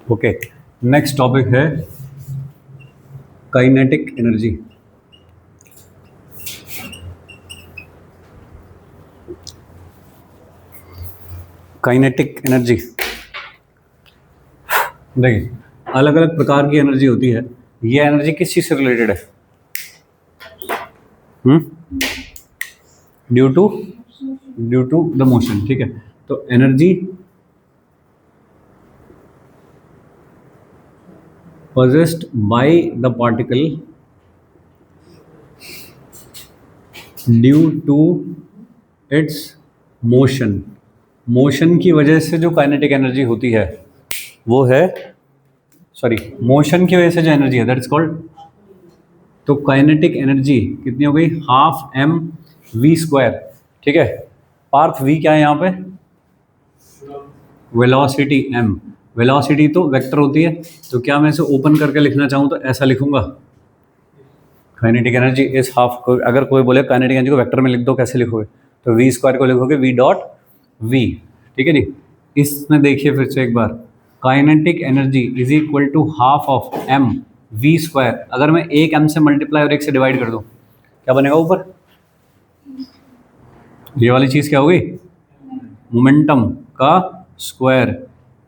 Okay, next topic है kinetic energy. Kinetic energy देखिए, अलग अलग प्रकार की एनर्जी होती है। ये एनर्जी किस चीज से रिलेटेड है? Due to the motion. ठीक है, तो energy possessed by the particle due to its motion. Motion की वजह से जो काइनेटिक एनर्जी होती है वो है, सॉरी, मोशन की वजह से जो एनर्जी है दैट इज कॉल्ड, तो काइनेटिक एनर्जी कितनी हो गई? Half M V square. ठीक है, पार्थ वी क्या है यहाँ पे? Velocity M. वेलोसिटी तो वेक्टर होती है, तो क्या मैं इसे ओपन करके लिखना चाहूँ तो ऐसा लिखूंगा, काइनेटिक एनर्जी इज हाफ। अगर कोई बोले काइनेटिक एनर्जी को वेक्टर में लिख दो, कैसे लिखोगे? तो वी स्क्वायर को लिखोगे वी डॉट वी। ठीक है जी। इसमें देखिए फिर से एक बार, kinetic energy is equal to half of M V square. अगर मैं एक एम से मल्टीप्लाई और एक से डिवाइड कर दूं, क्या बनेगा ऊपर? ये वाली चीज क्या होगी? मोमेंटम का स्क्वायर।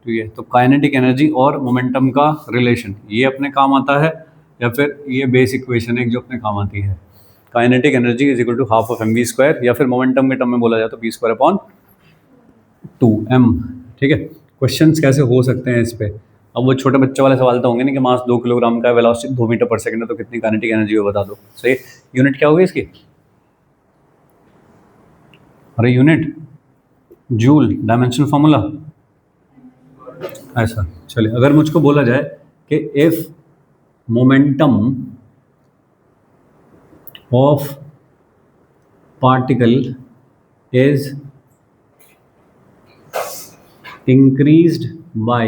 तो ये तो काइनेटिक एनर्जी और मोमेंटम का रिलेशन ये अपने काम आता है, या फिर ये बेस इक्वेशन है जो अपने काम आती है। Kinetic energy is equal to half of M V square, या फिर मोमेंटम के टर्म में बोला जाए तो बी स्क्वायर अपॉन 2m। ठीक है, क्वेश्चंस कैसे हो सकते हैं इस पे? अब वो छोटे बच्चों वाले सवाल तो होंगे नहीं कि मास 2 किलोग्राम का है, वेलोसिटी 2 मीटर पर सेकंड है, तो कितनी काइनेटिक एनर्जी हो बता दो। सही, यूनिट क्या होगी इसकी? अरे यूनिट जूल, डायमेंशन फॉर्मूला ऐसा। चलिए, अगर मुझको बोला जाए कि if momentum of particle is increased by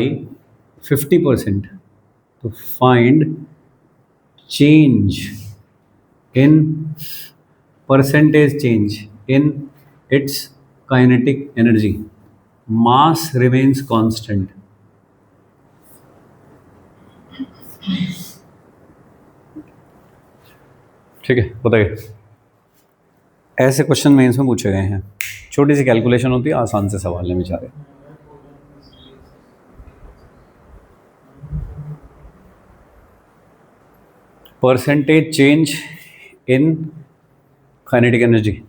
50%, तो find change in percentage change in its kinetic energy, mass remains constant। ठीक है, बताइए। ऐसे क्वेश्चन मेंस में पूछे गए हैं, छोटी सी कैलकुलेशन होती है, आसान से सवाल है बेचारे। Percentage change in kinetic energy,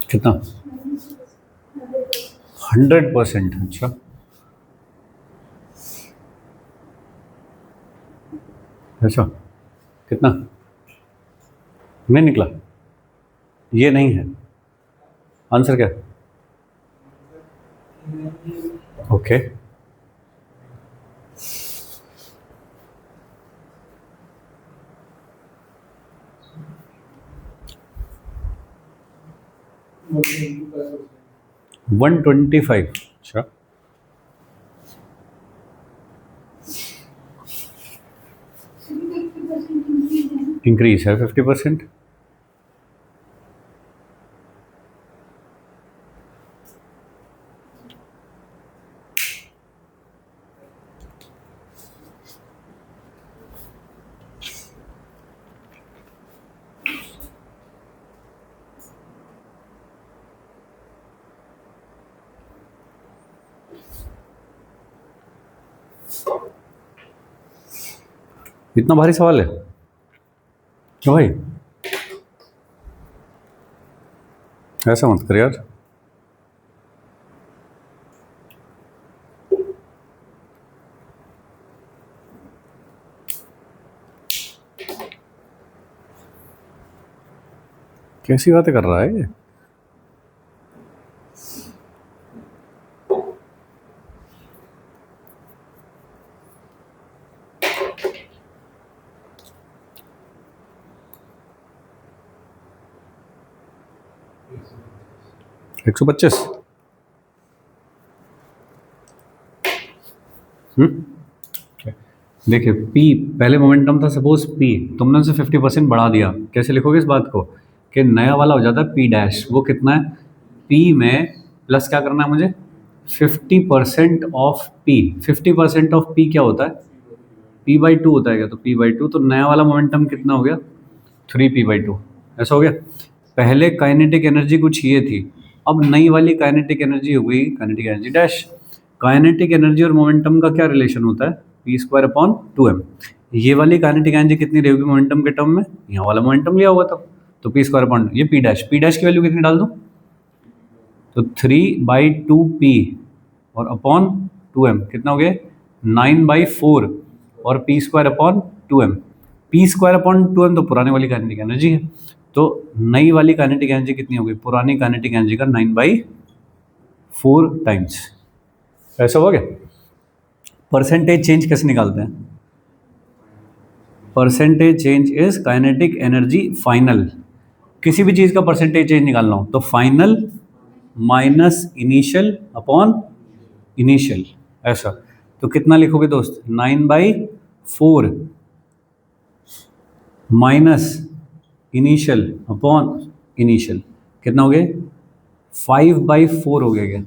कितना? 100%। अच्छा, ऐसा कितना नहीं निकला? ये नहीं है आंसर, क्या? Okay, okay। 125। अच्छा, इंक्रीज है 50%। इतना भारी सवाल है क्यों भाई? ऐसा मत कर यार। कैसी बातें कर रहा है ये? एक सौ पच्चीस। देखिए P पहले मोमेंटम था, सपोज P, तुमने उसे 50% बढ़ा दिया, कैसे लिखोगे इस बात को कि नया वाला हो जाता है P डैश, वो कितना है P में प्लस क्या करना है मुझे 50% ऑफ P। 50% ऑफ P क्या होता है P/2 होता है क्या, तो P/2, तो नया वाला मोमेंटम कितना हो गया 3P/2, ऐसा हो गया। पहले काइनेटिक एनर्जी कुछ ये थी, अब नई वाली काइनेटिक एनर्जी हो गई kinetic energy dash. Kinetic energy और मोमेंटम का क्या रिलेशन होता है P²/2m। ये वाली काइनेटिक एनर्जी कितनी रहेगी मोमेंटम के टर्म में, यहाँ वाला मोमेंटम लिया हुआ था, तो P², ये P डैश की वैल्यू कितनी डाल दूँ, तो 3/2P और अपॉन 2m कितना हो गया 9/4 और P²/2m। P²/2m तो पुराने वाली काइनेटिक एनर्जी है, तो नई वाली काइनेटिक एनर्जी कितनी होगी पुरानी काइनेटिक एनर्जी का 9/4 टाइम्स, ऐसा हो गया। परसेंटेज चेंज कैसे निकालते हैं, percentage change is kinetic energy final. किसी भी चीज़ का परसेंटेज चेंज निकालना हो तो final minus initial upon initial, ऐसा। तो कितना लिखोगे दोस्त 9/4 माइनस इनिशियल अपॉन इनिशियल, कितना हो गया 5/4 हो गया क्या,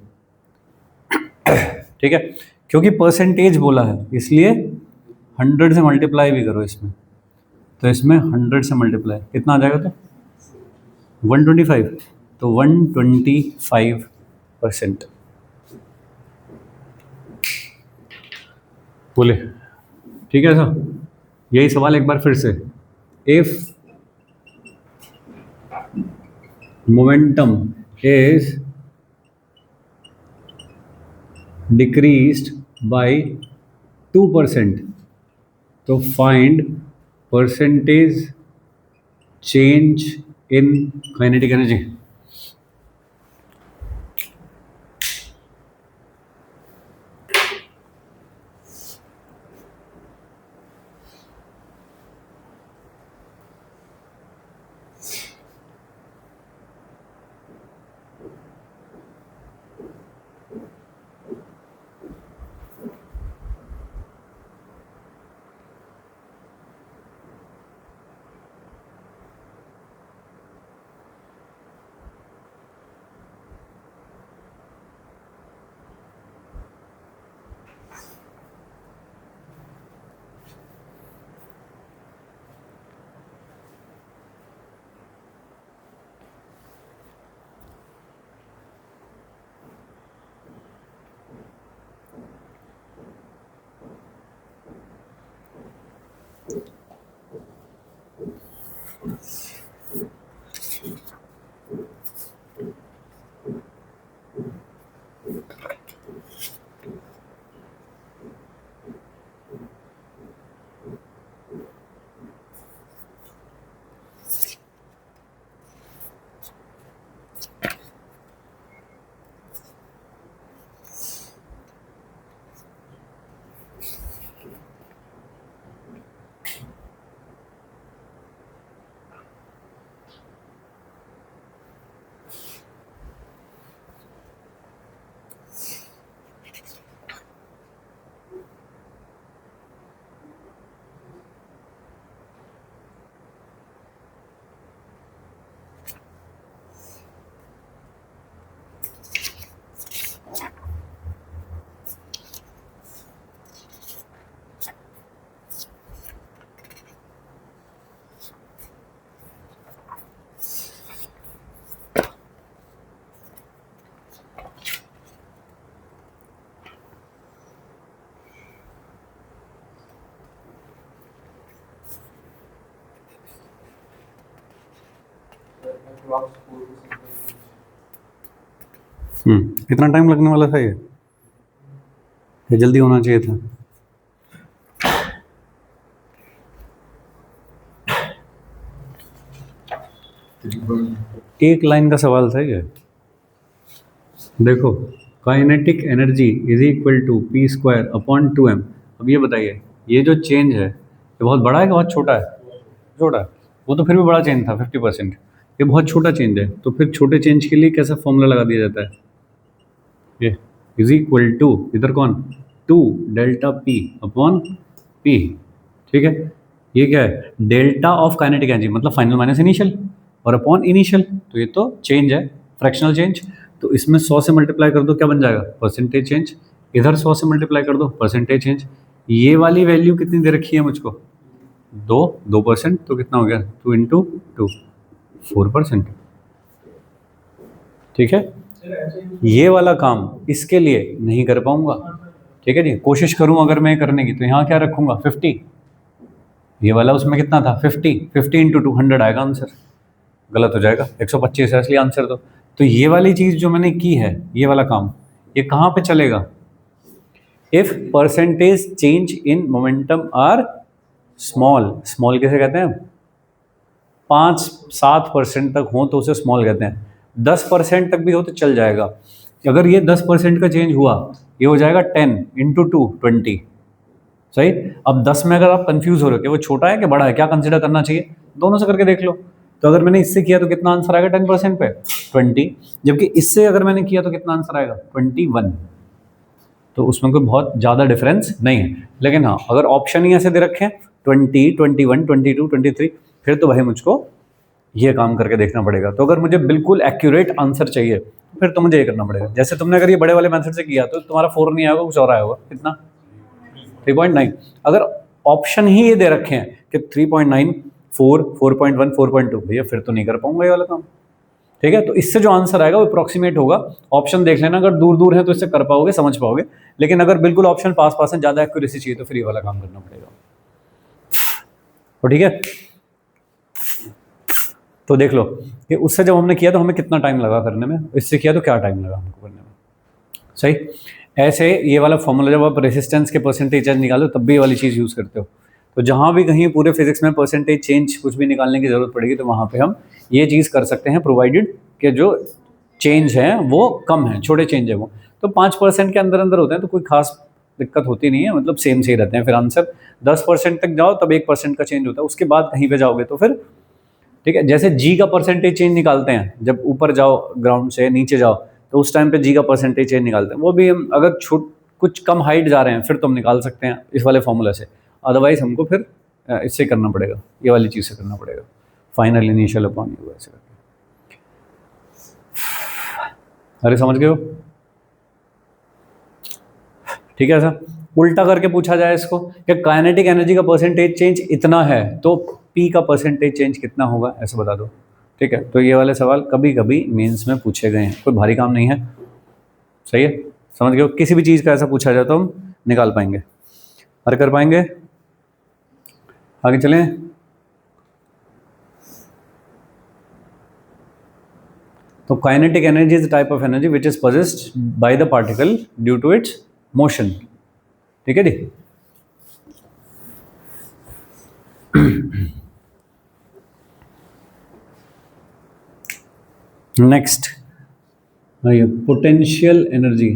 ठीक है। क्योंकि परसेंटेज बोला है इसलिए 100 से मल्टीप्लाई भी करो इसमें, तो इसमें 100 से मल्टीप्लाई कितना आ जाएगा, तो 125, तो 125%। बोले ठीक है सर, यही सवाल एक बार फिर से, if momentum is decreased bye 2%, तो find percentage change in kinetic energy. कितना टाइम लगने वाला था ये जल्दी होना चाहिए था। एक लाइन का सवाल था ये। देखो, kinetic energy is equal to P square upon 2m। अब ये बताइए, ये जो चेंज है ये बहुत बड़ा है कि बहुत छोटा है? छोटा है। वो तो फिर भी बड़ा चेंज था 50%, ये बहुत छोटा चेंज है। तो फिर छोटे चेंज के लिए कैसा फॉर्मूला लगा दिया जाता है? ये इज इक्वल टू, इधर कौन, 2 डेल्टा पी अपॉन पी। ठीक है, ये क्या है? डेल्टा ऑफ काइनेटिक एनर्जी, मतलब फाइनल माइनस इनिशियल, और अपॉन इनिशियल, तो ये तो चेंज है, फ्रैक्शनल चेंज। तो इसमें 100 से मल्टीप्लाई कर दो, क्या बन जाएगा? Percentage change. इधर 100 से मल्टीप्लाई कर दो, परसेंटेज चेंज। ये वाली वैल्यू कितनी दे रखी है मुझको? 2%, तो कितना हो गया? 2 इंटू 2, 4%। ठीक है, ये वाला काम इसके लिए नहीं कर पाऊंगा। ठीक है जी, कोशिश करूं अगर मैं करने की, तो यहाँ क्या रखूंगा? 50। ये वाला उसमें कितना था? 50 इंटू 200 आएगा आंसर। गलत हो जाएगा, 125 है असली आंसर। तो ये वाली चीज़ जो मैंने की है, ये वाला काम, ये कहाँ पे चलेगा? If percentage change in momentum are small. Small किसे कहते हैं? 5-7% तक हो तो उसे स्मॉल कहते हैं। 10% तक भी हो तो चल जाएगा। अगर ये 10% का चेंज हुआ, ये हो जाएगा 10 इंटू 2, 20। सही। अब 10 में अगर आप कंफ्यूज हो रहे हो कि वो छोटा है कि बड़ा है, क्या कंसिडर करना चाहिए? दोनों से करके देख लो। तो अगर मैंने इससे किया तो कितना आंसर आएगा 10% पे? 20। जबकि इससे अगर मैंने किया तो कितना आंसर आएगा? 21। तो उसमें कोई बहुत ज़्यादा डिफरेंस नहीं है। लेकिन हाँ, अगर ऑप्शन ही ऐसे दे रखे हैं 20, 21, 22, 23, फिर तो भाई मुझको ये काम करके देखना पड़ेगा। तो अगर मुझे बिल्कुल एक्यूरेट आंसर चाहिए, फिर तो मुझे ये करना पड़ेगा। जैसे तुमने अगर ये बड़े वाले मेथड से किया तो तुम्हारा 4 नहीं आएगा, कुछ और आया होगा। कितना? 3.9। अगर ऑप्शन ही ये दे रखे हैं कि 3.9, 4, 4.1, 4.2, भैया फिर तो नहीं कर पाऊंगा ये वाला काम। ठीक है, तो इससे जो आंसर आएगा वो अप्रोक्सीमेट होगा। ऑप्शन देख लेना, अगर दूर दूर है तो इससे कर पाओगे, समझ पाओगे। लेकिन अगर बिल्कुल ऑप्शन पास पास है, ज़्यादा एक्यूरेसी चाहिए, तो फिर ये वाला काम करना पड़ेगा। तो ठीक है, तो देख लो कि उससे जब हमने किया तो हमें कितना टाइम लगा करने में, इससे किया तो क्या टाइम लगा हमको करने में। सही। ऐसे ये वाला फॉर्मूला जब आप रेसिस्टेंस के परसेंटेज चेंज निकालो तब भी ये वाली चीज़ यूज़ करते हो। तो जहाँ भी कहीं पूरे फिजिक्स में परसेंटेज चेंज कुछ भी निकालने की ज़रूरत पड़ेगी, तो वहाँ पे हम ये चीज़ कर सकते हैं, प्रोवाइडेड कि जो चेंज है वो कम है, छोटे चेंज है वो। तो 5% के अंदर अंदर होते हैं, तो कोई खास दिक्कत होती नहीं है, मतलब सेम से ही रहते हैं। फिर आंसर 10% तक जाओ तब 1% का चेंज होता है, उसके बाद कहीं पे जाओगे तो फिर ठीक है। जैसे जी का परसेंटेज चेंज निकालते हैं, जब ऊपर जाओ ग्राउंड से नीचे जाओ तो उस टाइम पे जी का परसेंटेज चेंज निकालते हैं। वो भी हम अगर कुछ कम हाइट जा रहे हैं फिर तो हम निकाल सकते हैं इस वाले फॉर्मूला से। अदरवाइज हमको फिर इससे करना पड़ेगा, ये वाली चीज़ से करना पड़ेगा, फाइनल इनिशियल अपॉन यू ऐसे करके। अरे समझ गए हो? ठीक है। ऐसा उल्टा करके पूछा जाए इसको कि काइनेटिक एनर्जी का परसेंटेज चेंज इतना है तो पी का परसेंटेज चेंज कितना होगा, ऐसे बता दो। ठीक है, तो ये वाले सवाल कभी कभी मेंस में पूछे गए हैं, कोई भारी काम नहीं है। सही है, समझ गए हो? किसी भी चीज़ का ऐसा पूछा जाए तो हम निकाल पाएंगे, अरे कर पाएंगे। आगे चलें। तो kinetic energy is type of energy which is possessed by the particle due to its motion. ठीक है जी। Next potential energy.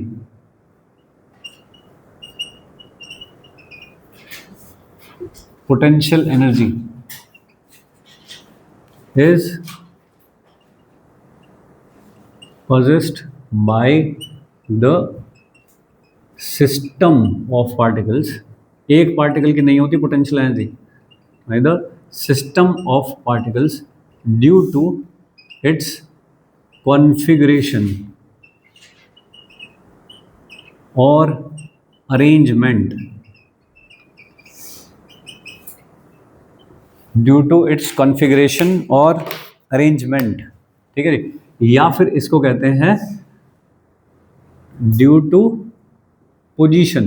Potential energy is possessed by the system of particles। एक पार्टिकल की नहीं होती potential energy, by the system of particles due to its configuration और arrangement, due to its configuration और arrangement. ठीक है जी, या फिर इसको कहते हैं ड्यू टू पोजीशन,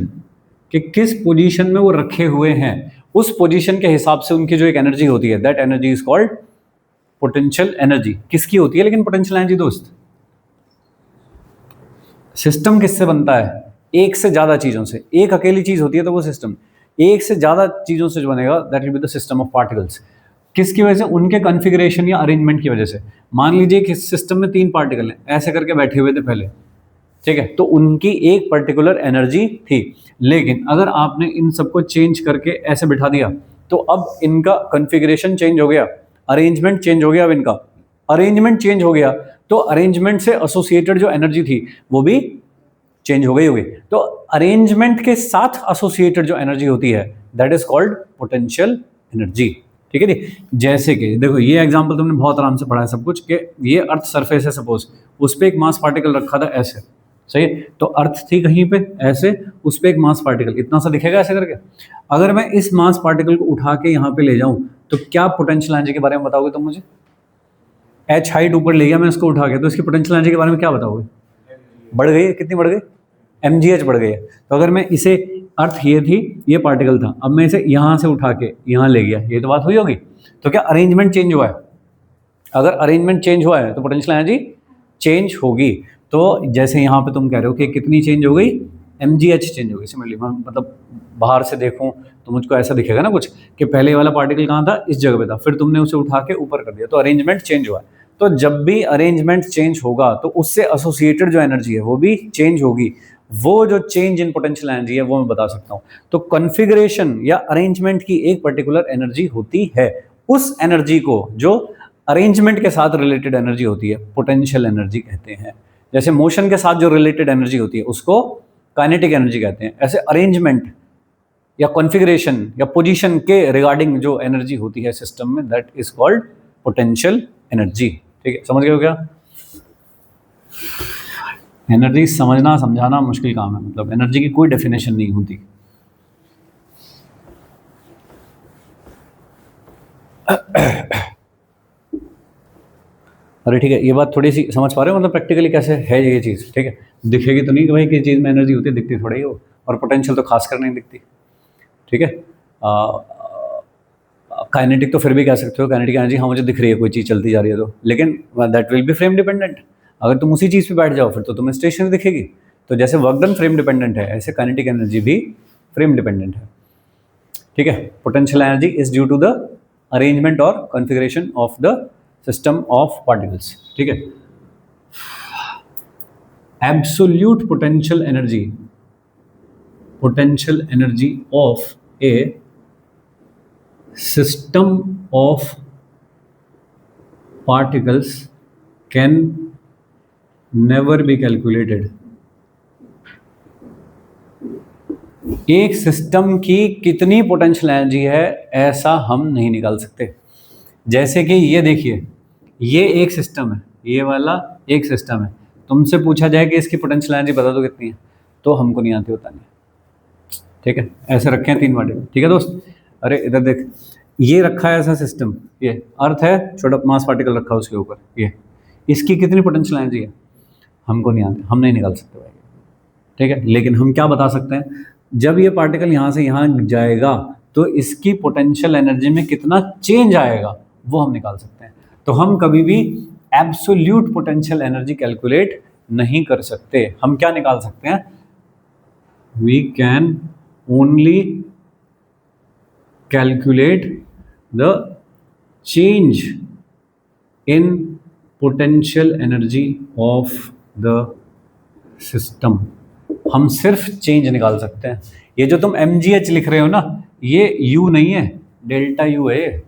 कि किस पोजीशन में वो रखे हुए हैं, उस पोजीशन के हिसाब से उनकी जो एक एनर्जी होती है, that energy is called potential energy. किसकी होती है लेकिन पोटेंशियल एनर्जी दोस्त? सिस्टम किससे बनता है? एक से ज़्यादा चीज़ों से। एक अकेली चीज़ होती है तो वो सिस्टम, एक से ज़्यादा चीज़ों से जो बनेगा that will be the system of particles. किसकी वजह से? उनके कॉन्फ़िगरेशन या अरेंजमेंट की वजह से। मान लीजिए कि सिस्टम में 3 पार्टिकल हैं, ऐसे करके बैठे हुए थे पहले, ठीक है, तो उनकी एक पर्टिकुलर एनर्जी थी। लेकिन अगर आपने इन सबको चेंज करके ऐसे बिठा दिया, तो अब इनका कॉन्फ़िगरेशन चेंज हो गया, अरेंजमेंट चेंज हो गया। अब इनका अरेंजमेंट चेंज हो गया, तो अरेंजमेंट से एसोसिएटेड जो एनर्जी थी वो भी चेंज हो गई होगी। तो अरेंजमेंट के साथ एसोसिएटेड जो एनर्जी होती है that is called potential energy. ठीक है जी। जैसे कि देखो, ये एग्जांपल तुमने बहुत आराम से पढ़ा है सब कुछ, कि ये अर्थ सरफेस है सपोज, उस पर एक मास पार्टिकल रखा था ऐसे, सही है, तो अर्थ थी कहीं पे ऐसे, उस पर एक मास पार्टिकल इतना सा दिखेगा ऐसे करके। अगर मैं इस मास पार्टिकल को उठा के यहाँ पे ले जाऊं, तो क्या पोटेंशियल एनर्जी के बारे में बताओगे तुम मुझे? एच हाइट ऊपर ले गया मैं इसको उठा के, तो इसकी पोटेंशियल एनर्जी के बारे में क्या बताओगे? बढ़ गई है, कितनी बढ़ गई? mgh बढ़ गई है। तो अगर मैं इसे, अर्थ ये थी, ये पार्टिकल था, अब मैं इसे यहाँ से उठा के यहाँ ले गया, ये तो बात हुई होगी। तो क्या अरेंजमेंट चेंज हुआ है? अगर अरेंजमेंट चेंज हुआ है तो पोटेंशियल एनर्जी चेंज होगी। तो जैसे यहाँ पे तुम कह रहे हो कि कितनी चेंज हो गई? mgh चेंज हो गई। सिमिलरली मतलब बाहर से देखूं तो मुझको ऐसा दिखेगा ना कुछ, कि पहले वाला पार्टिकल कहाँ था? इस जगह पे था, फिर तुमने उसे उठा के ऊपर कर दिया, तो अरेंजमेंट चेंज हुआ है। तो जब भी अरेंजमेंट चेंज होगा तो उससे एसोसिएटेड जो एनर्जी है वो भी चेंज होगी। वो जो चेंज इन पोटेंशियल एनर्जी है वो मैं बता सकता हूँ। तो कॉन्फ़िगरेशन या अरेंजमेंट की एक पर्टिकुलर एनर्जी होती है, उस एनर्जी को, जो अरेंजमेंट के साथ रिलेटेड एनर्जी होती है, पोटेंशियल एनर्जी कहते हैं। जैसे मोशन के साथ जो रिलेटेड एनर्जी होती है उसको काइनेटिक एनर्जी कहते हैं, ऐसे अरेंजमेंट या कॉन्फ़िगरेशन या पोजीशन के रिगार्डिंग जो एनर्जी होती है सिस्टम में, that is called potential energy. ठीक है, समझ गए हो क्या? एनर्जी समझना समझाना मुश्किल काम है, मतलब एनर्जी की कोई डेफिनेशन नहीं होती। अरे ठीक है, ये बात थोड़ी सी समझ पा रहे हो, मतलब प्रैक्टिकली कैसे है ये चीज़? ठीक है, दिखेगी तो नहीं कि भाई किस चीज़ में एनर्जी होती है, दिखती थोड़ी ही हो, और पोटेंशियल तो खासकर नहीं दिखती। ठीक है, काइनेटिक तो फिर भी कह सकते हो, काइनेटिक एनर्जी हाँ मुझे दिख रही है कोई चीज़ चलती जा रही है तो, लेकिन that will be frame dependent. अगर तुम उसी चीज़ पे बैठ जाओ फिर तो तुम्हें स्टेशनरी दिखेगी। तो जैसे वर्क डन फ्रेम डिपेंडेंट है, ऐसे काइनेटिक एनर्जी भी फ्रेम डिपेंडेंट है। ठीक है, potential energy is due to the arrangement और configuration of the system of particles. ठीक है, absolute potential energy of a system of particles can never be calculated। एक सिस्टम की कितनी पोटेंशियल एनर्जी है ऐसा हम नहीं निकाल सकते। जैसे कि ये देखिए, ये एक सिस्टम है, ये वाला एक सिस्टम है, तुमसे पूछा जाए कि इसकी पोटेंशियल एनर्जी बता दो कितनी है, तो हमको नहीं आती बतानी। ठीक है, ऐसे रखे हैं 3 पार्टिकल। ठीक है दोस्त, अरे इधर देख, ये रखा है ऐसा सिस्टम, ये अर्थ है, छोटा मास पार्टिकल रखा है उसके ऊपर, ये इसकी कितनी पोटेंशियल एनर्जी है हमको नहीं आती, हम नहीं निकाल सकते भाई। ठीक है, लेकिन हम क्या बता सकते हैं, जब ये पार्टिकल यहाँ से यहाँ जाएगा तो इसकी पोटेंशियल एनर्जी में कितना चेंज आएगा वो हम निकाल सकते हैं। तो हम कभी भी एब्सोल्यूट पोटेंशियल एनर्जी कैलकुलेट नहीं कर सकते। हम क्या निकाल सकते हैं? We can only calculate the change in potential energy of the system। हम सिर्फ चेंज निकाल सकते हैं। ये जो तुम mgh लिख रहे हो ना, ये u नहीं है, डेल्टा u है।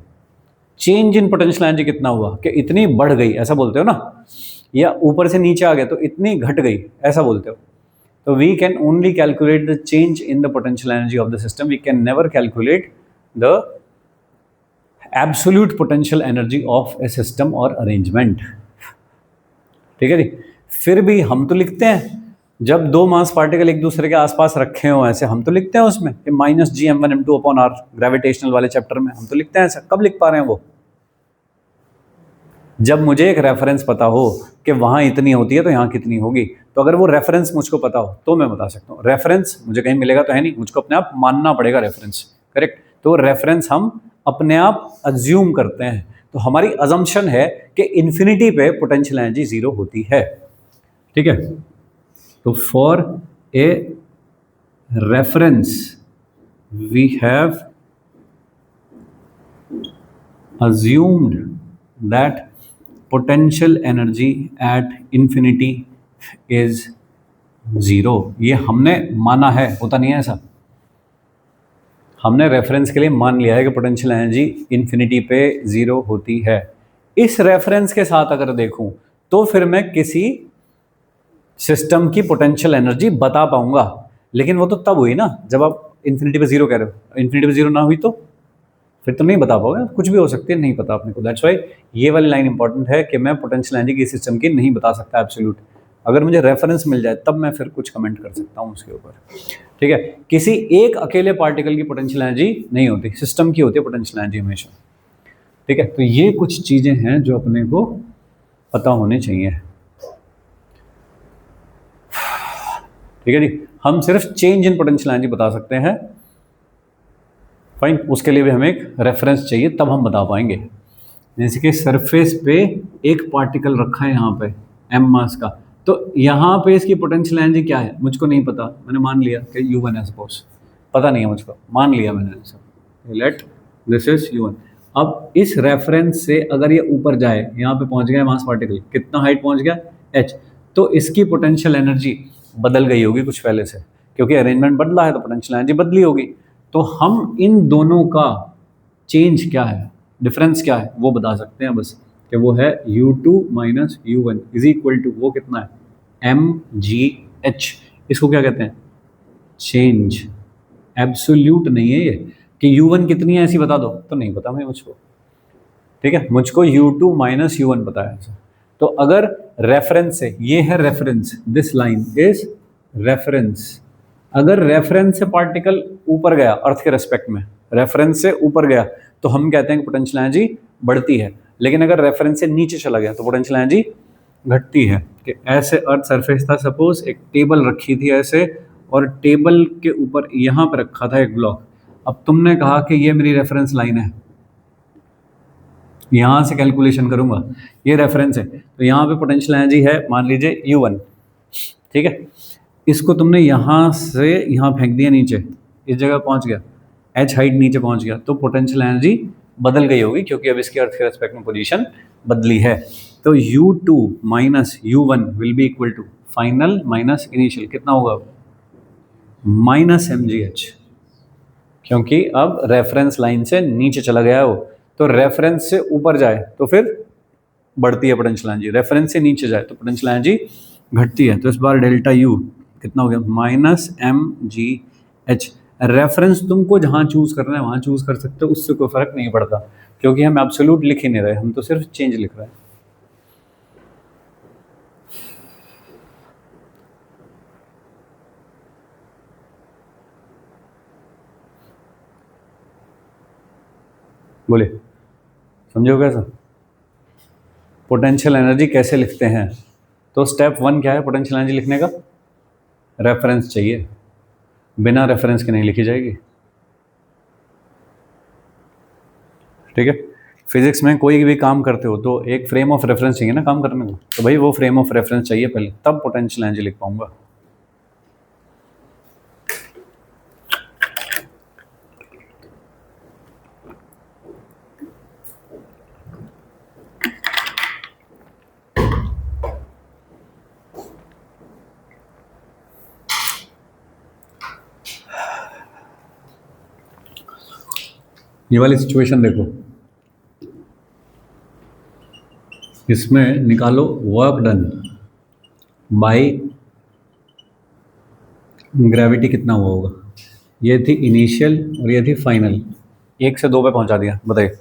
चेंज इन पोटेंशियल एनर्जी कितना हुआ, कि इतनी बढ़ गई ऐसा बोलते हो ना, या ऊपर से नीचे आ गया तो इतनी घट गई ऐसा बोलते हो। तो we can only calculate the change in the potential energy of the system, we can never calculate the absolute potential energy of a system or arrangement। ठीक है जी। फिर भी हम तो लिखते हैं, जब 2 मास पार्टिकल एक दूसरे के आसपास रखे हो ऐसे, हम तो लिखते हैं उसमें कि -gm1m2/r ग्रेविटेशनल वाले चैप्टर में हम तो लिखते हैं ऐसा। कब लिख पा रहे हैं वो? जब मुझे एक रेफरेंस पता हो कि वहाँ इतनी होती है तो यहाँ कितनी होगी। तो अगर वो रेफरेंस मुझको पता हो तो मैं बता सकता हूँ। रेफरेंस मुझे कहीं मिलेगा तो है नहीं, मुझको अपने आप मानना पड़ेगा रेफरेंस, करेक्ट। तो रेफरेंस हम अपने आप अज्यूम करते हैं। तो हमारी अजम्पशन है कि इन्फिनिटी पे पोटेंशियल एनर्जी 0 होती है। ठीक है, तो for a reference we have assumed that potential energy at infinity is zero। ये हमने माना है, होता नहीं है ऐसा। हमने रेफरेंस के लिए मान लिया है कि पोटेंशियल एनर्जी इन्फिनिटी पे जीरो होती है। इस रेफरेंस के साथ अगर देखूं तो फिर मैं किसी सिस्टम की पोटेंशियल एनर्जी बता पाऊंगा, लेकिन वो तो तब हुई ना जब आप इन्फिनिटी पे जीरो कह रहे हो। इन्फिनिटी पे जीरो ना हुई तो फिर तो नहीं बता पाओगे, कुछ भी हो सकती है, नहीं पता अपने को। दैट्स वाई ये वाली लाइन इंपॉर्टेंट है कि मैं पोटेंशियल एनर्जी की सिस्टम की नहीं बता सकता एब्सोल्यूट। अगर मुझे रेफरेंस मिल जाए तब मैं फिर कुछ कमेंट कर सकता हूँ उसके ऊपर। ठीक है, किसी एक अकेले पार्टिकल की पोटेंशियल एनर्जी नहीं होती, सिस्टम की होती है पोटेंशियल एनर्जी हमेशा। ठीक है, तो ये कुछ चीजें हैं जो अपने को पता होनी चाहिए। ठीक है जी, हम सिर्फ चेंज इन पोटेंशियल एनर्जी बता सकते हैं। फाइन, उसके लिए भी हमें एक रेफरेंस चाहिए, तब हम बता पाएंगे। जैसे कि सरफेस पे एक पार्टिकल रखा है यहाँ पे m मास का, तो यहाँ पे इसकी पोटेंशियल एनर्जी क्या है मुझको नहीं पता, मैंने मान लिया कि u1 है सपोज, पता नहीं है मुझको, मान लिया मैंने answer, let this is u1। अब इस रेफरेंस से अगर ये ऊपर जाए, यहाँ पे पहुंच गया मास पार्टिकल, कितना हाइट पहुंच गया h, तो इसकी पोटेंशियल एनर्जी बदल गई होगी कुछ पहले से, क्योंकि अरेंजमेंट बदला है तो पोटेंशियल एनर्जी बदली होगी। तो हम इन दोनों का चेंज क्या है, डिफरेंस क्या है, वो बता सकते हैं बस, कि वो है u2 minus u1 is equal to, वो कितना है mgh। इसको क्या कहते हैं, चेंज। एब्सोल्यूट नहीं है ये कि u1 कितनी है ऐसी बता दो, तो नहीं पता मैं मुझको। ठीक है, मुझको u2 माइनस u1 पता है। तो अगर रेफरेंस से, ये है reference, this line is reference, अगर रेफरेंस से पार्टिकल ऊपर गया अर्थ के रेस्पेक्ट में, रेफरेंस से ऊपर गया तो हम कहते हैं कि पोटेंशियल एनर्जी बढ़ती है, लेकिन अगर रेफरेंस से नीचे चला गया तो पोटेंशियल एनर्जी घटती है। कि ऐसे अर्थ सरफेस था सपोज, एक टेबल रखी थी ऐसे, और टेबल के ऊपर यहाँ पे रखा था एक ब्लॉक। अब तुमने कहा कि ये मेरी रेफरेंस लाइन है, यहाँ से कैलकुलेशन करूंगा, ये रेफरेंस है, तो यहाँ पे पोटेंशियल एनर्जी है मान लीजिए u1। ठीक है, इसको तुमने यहाँ से यहाँ फेंक दिया नीचे, इस जगह पहुँच गया, h हाइट नीचे पहुँच गया, तो पोटेंशियल एनर्जी बदल गई होगी, क्योंकि अब इसके अर्थ के रेस्पेक्ट में पोजीशन बदली है। तो u2 minus u1 will be equal to final minus initial, कितना होगा माइनस mgh, क्योंकि अब रेफरेंस लाइन से नीचे चला गया हो, तो रेफरेंस से ऊपर जाए तो फिर बढ़ती है पोटेंशियल एनर्जी, रेफरेंस से नीचे जाए तो पोटेंशियल एनर्जी घटती है। तो इस बार डेल्टा यू कितना हो गया माइनस mgh। रेफरेंस तुमको जहाँ चूज करना है वहाँ चूज कर सकते हो, उससे कोई फर्क नहीं पड़ता, क्योंकि हम एब्सोल्यूट लिख ही नहीं रहे, हम तो सिर्फ चेंज लिख रहे हैं। बोले समझो कैसा, पोटेंशियल एनर्जी कैसे लिखते हैं। तो स्टेप 1 क्या है पोटेंशियल एनर्जी लिखने का, रेफरेंस चाहिए, बिना रेफरेंस के नहीं लिखी जाएगी। ठीक है, फिजिक्स में कोई भी काम करते हो तो एक फ्रेम ऑफ रेफरेंस चाहिए ना काम करने को, तो भाई वो फ्रेम ऑफ रेफरेंस चाहिए पहले, तब पोटेंशियल एनर्जी लिख पाऊंगा। ये वाली सिचुएशन देखो, इसमें निकालो वर्क डन बाय ग्रेविटी कितना हुआ होगा। ये थी इनिशियल और ये थी फाइनल, 1 से 2 पे पहुंचा दिया, बताइए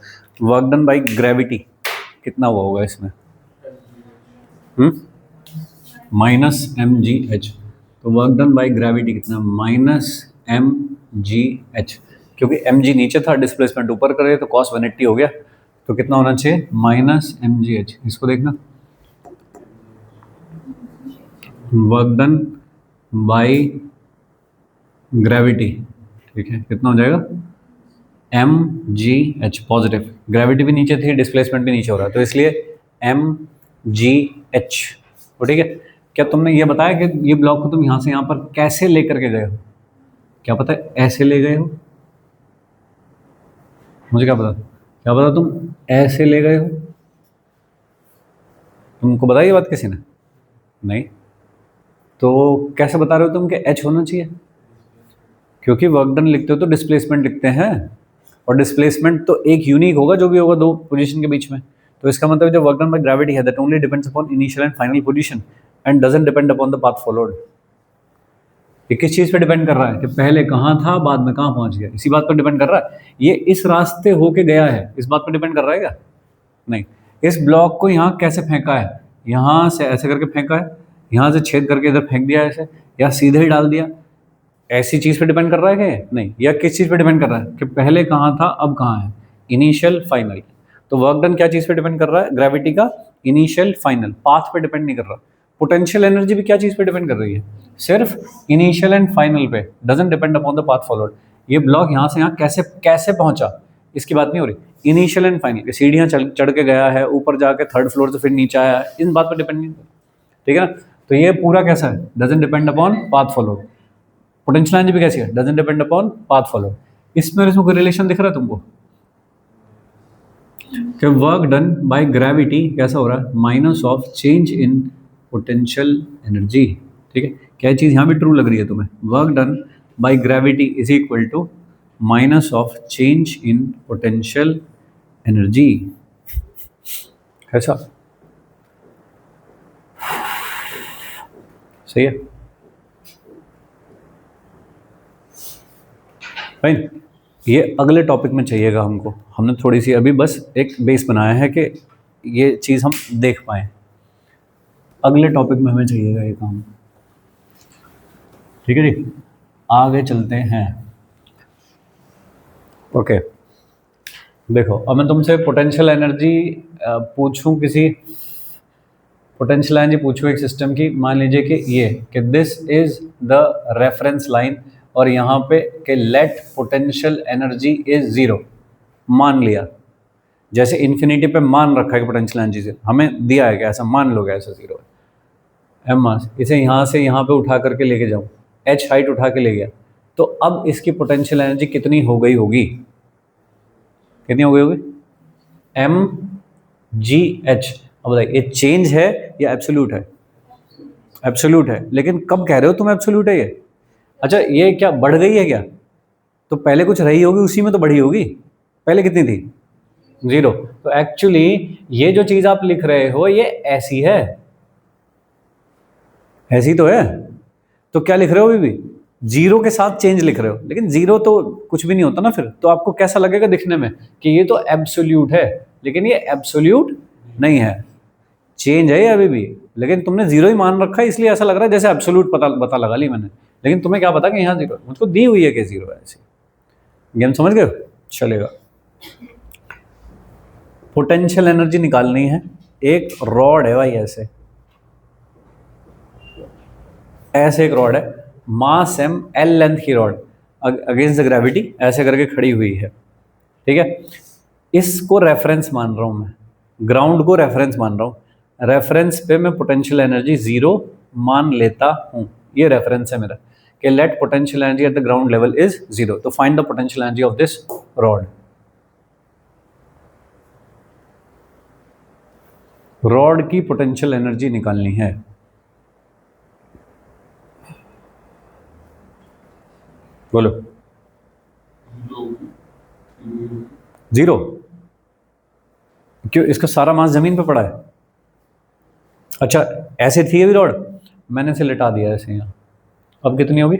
वर्क डन बाय ग्रेविटी कितना हुआ होगा इसमें, माइनस mgh। तो वर्क डन बाय ग्रेविटी कितना, माइनस mgh, क्योंकि mg नीचे था, डिस्प्लेसमेंट ऊपर करे तो cos 180 हो गया, तो कितना होना चाहिए माइनस mgh। इसको देखना, वर्क डन बाय ग्रेविटी, ठीक है, कितना हो जाएगा mgh पॉजिटिव, ग्रेविटी भी नीचे थी, डिस्प्लेसमेंट भी नीचे हो रहा है, तो इसलिए mgh। तो ठीक है, क्या तुमने ये बताया कि ये ब्लॉक को तुम यहाँ से यहाँ पर कैसे लेकर के गए हो, क्या पता है ऐसे ले गए हो, मुझे क्या पता तुम ऐसे ले गए हो, तुमको बताई ये बात किसी ने? नहीं। तो कैसे बता रहे हो तुम कि एच होना चाहिए? क्योंकि वर्क डन लिखते हो तो डिस्प्लेसमेंट लिखते हैं, और डिस्प्लेसमेंट तो एक यूनिक होगा जो भी होगा दो पोजीशन के बीच में। तो इसका मतलब जो वर्क डन बाय ग्रेविटी है that only depends upon initial and final position and doesn't depend upon the path followed. ये किस चीज पे डिपेंड कर रहा है कि पहले कहाँ था बाद में कहाँ पहुंच गया, इसी बात पर डिपेंड कर रहा है। ये इस रास्ते होके गया है, इस बात पर डिपेंड कर रहा है क्या? नहीं। इस ब्लॉक को यहाँ कैसे फेंका है, यहाँ से ऐसे करके फेंका है, यहाँ से छेद करके इधर फेंक दिया ऐसे, या सीधे ही डाल दिया, ऐसी चीज पे डिपेंड कर रहा है कि नहीं? या किस चीज पे डिपेंड कर रहा है कि पहले कहाँ था अब कहाँ है, इनिशियल फाइनल। तो वर्क डन क्या चीज पे डिपेंड कर रहा है? ग्रेविटी का इनिशियल फाइनल, पाथ पे डिपेंड नहीं कर रहा। पोटेंशियल एनर्जी भी क्या चीज पे डिपेंड कर रही है? सिर्फ इनिशियल एंड फाइनल पे, doesn't depend upon the path followed. ये ब्लॉक यहाँ से यहाँ कैसे कैसे पहुंचा इसकी बात नहीं हो रही। इनिशियल एंड फाइनल, सीढ़ियाँ चढ़ के गया है, ऊपर जाके थर्ड फ्लोर से फिर नीचे आया है, इन बात पर डिपेंड नहीं। ठीक है ना? तो ये पूरा कैसा है? Doesn't depend upon path followed. Potential energy भी कैसी है? Doesn't depend upon path followed. इसमें कोई रिलेशन दिख रहा है तुमको कि वर्क डन बाय ग्रेविटी कैसा हो रहा है? Minus of change in potential energy. ठीक है, क्या चीज़ यहाँ भी ट्रू लग रही है तुम्हें? Work done by gravity is equal to minus of change in potential energy. ऐसा सही है? फाइन। ये अगले टॉपिक में चाहिएगा हमको, हमने थोड़ी सी अभी बस एक बेस बनाया है कि ये चीज़ हम देख पाएँ। अगले टॉपिक में हमें चाहिएगा ये काम। ठीक है जी, आगे चलते हैं। ओके, देखो अब मैं तुमसे पोटेंशियल एनर्जी पूछूं, किसी पोटेंशियल एनर्जी पूछूं एक सिस्टम की। मान लीजिए कि ये कि this is the reference line, और यहाँ पे कि let potential energy is zero मान लिया। जैसे इन्फिनिटी पे मान रखा है कि पोटेंशियल एनर्जी से हमें दिया है कि ऐसा मान लो, ऐसा जीरो है। एम मास, इसे यहाँ से यहाँ पे उठा करके लेके जाऊँ, एच हाइट उठा के ले गया, तो अब इसकी पोटेंशियल एनर्जी कितनी हो गई होगी? कितनी हो गई होगी? M G H. अब बताइए ये चेंज है या एब्सोल्यूट है? एब्सोल्यूट है। लेकिन कब कह रहे हो तुम एब्सोल्यूट है ये? अच्छा, ये क्या बढ़ गई है क्या? तो पहले कुछ रही होगी, उसी में तो बढ़ी होगी। पहले कितनी थी? जीरो। तो एक्चुअली ये जो चीज आप लिख रहे हो ये ऐसी है, ऐसी तो है। तो क्या लिख रहे हो अभी भी? जीरो के साथ चेंज लिख रहे हो, लेकिन जीरो तो कुछ भी नहीं होता ना फिर। तो आपको कैसा लगेगा दिखने में कि ये तो एब्सोल्यूट है, लेकिन ये एब्सोल्यूट नहीं है, चेंज है ये अभी भी। लेकिन तुमने जीरो ही मान रखा है, इसलिए ऐसा लग रहा है जैसे एब्सोल्यूट पता लगा ली मैंने। लेकिन तुम्हें क्या पता कि यहाँ जीरो, मुझको दी हुई है कि जीरो है। ऐसी गेम समझ गए? चलेगा। पोटेंशियल एनर्जी निकालनी है। एक रॉड है भाई, ऐसे ऐसे एक रॉड है, मास एम, एल लेंथ की रॉड, अगेंस्ट द ग्रेविटी ऐसे करके खड़ी हुई है। ठीक है, इसको रेफरेंस मान रहा हूं मैं, ग्राउंड को रेफरेंस मान रहा हूं। रेफरेंस पे मैं पोटेंशियल एनर्जी जीरो मान लेता हूं, ये रेफरेंस है मेरा कि let potential energy at the ground level is zero. तो find the potential energy of this rod. Rod की पोटेंशियल एनर्जी निकालनी है। बोलो। जीरो? क्यों? इसका सारा मास जमीन पे पड़ा है। अच्छा, ऐसे थी अभी रॉड, मैंने इसे लिटा दिया ऐसे यहाँ, अब कितनी होगी?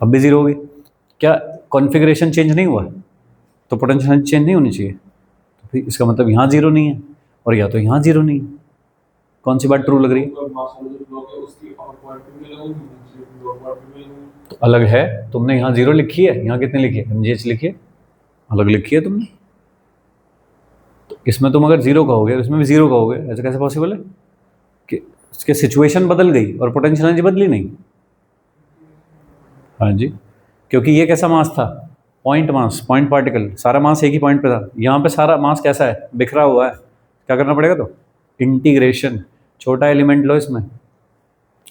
अब भी जीरो होगी। क्या कॉन्फ़िगरेशन चेंज नहीं हुआ? तो पोटेंशियल चेंज नहीं होनी चाहिए। तो फिर इसका मतलब यहाँ जीरो नहीं है, और या तो यहाँ जीरो नहीं है। कौन सी बात ट्रू लग रही है? तो अलग है, तुमने यहाँ जीरो लिखी है, यहाँ कितनी लिखी है? एमजीएच लिखी है, अलग लिखी है तुमने। तो इसमें तुम अगर जीरो कहोगे, इसमें भी जीरो कहोगे, ऐसा कैसे पॉसिबल है कि इसके सिचुएशन बदल गई और पोटेंशियल एनर्जी बदली नहीं? हाँ जी, क्योंकि ये कैसा मास था? पॉइंट मास, पॉइंट पार्टिकल, सारा मास एक ही पॉइंट पे था। यहाँ पे सारा मास कैसा है? बिखरा हुआ है। क्या करना पड़ेगा? तो इंटीग्रेशन, छोटा एलिमेंट लो इसमें,